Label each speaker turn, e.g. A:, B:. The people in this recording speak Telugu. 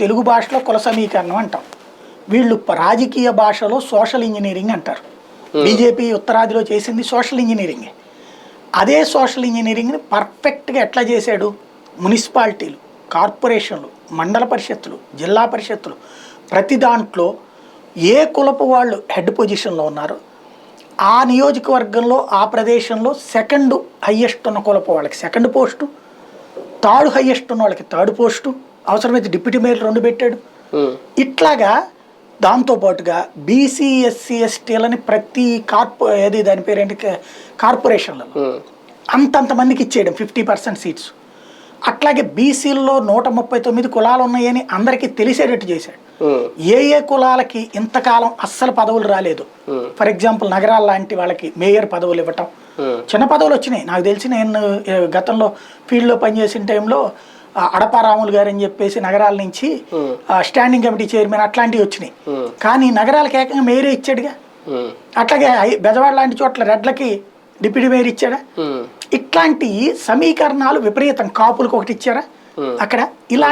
A: తెలుగు భాషలో కుల సమీకరణం అంటాం. వీళ్ళు రాజకీయ భాషలో సోషల్ ఇంజనీరింగ్ అంటారు. బీజేపీ ఉత్తరాదిలో చేసింది సోషల్ ఇంజనీరింగ్. అదే సోషల్ ఇంజనీరింగ్ని పర్ఫెక్ట్గా ఎట్లా చేశాడు? మున్సిపాలిటీలు, కార్పొరేషన్లు, మండల పరిషత్తులు, జిల్లా పరిషత్తులు, ప్రతి దాంట్లో ఏ కులపు వాళ్ళు హెడ్ పొజిషన్లో ఉన్నారో ఆ నియోజకవర్గంలో ఆ ప్రదేశంలో సెకండ్ హయ్యెస్ట్ ఉన్న కులపు వాళ్ళకి సెకండ్ పోస్టు, థర్డ్ హయ్యెస్ట్ ఉన్న వాళ్ళకి థర్డ్ పోస్టు, అవసరమైతే డిప్యూటీ మేయర్ 2 పెట్టాడు. ఇట్లాగా దాంతోపాటుగా బీసీ ఎస్సీ ఎస్టీలని ప్రతి దాని పేరేంటి కార్పొరేషన్లలో అంతంతమందికి ఇచ్చేయడం 50% సీట్స్. అట్లాగే బీసీల్లో 139 కులాలు ఉన్నాయని అందరికీ తెలిసేటట్టు చేశాడు. ఏ కులాలకి ఇంతకాలం అస్సలు పదవులు రాలేదు. ఫర్ ఎగ్జాంపుల్ నగరాల లాంటి వాళ్ళకి మేయర్ పదవులు ఇవ్వటం, చిన్న పదవులు వచ్చినాయి. నాకు తెలిసి నేను గతంలో ఫీల్డ్లో పనిచేసిన టైంలో అడపారాములు గారు అని చెప్పేసి నగరాల నుంచి స్టాండింగ్ కమిటీ చైర్మన్ అట్లాంటివి వచ్చినాయి. కానీ నగరాలకు ఏకంగా మేయరే ఇచ్చాడుగా. అట్లాగే బెజవాడ లాంటి చోట్ల రెడ్లకి డిప్యూటీ మేయర్ ఇచ్చాడా? ఇట్లాంటి సమీకరణాలు విపరీతం. కాపులకు ఒకటి ఇచ్చారా అక్కడ? ఇలాంటి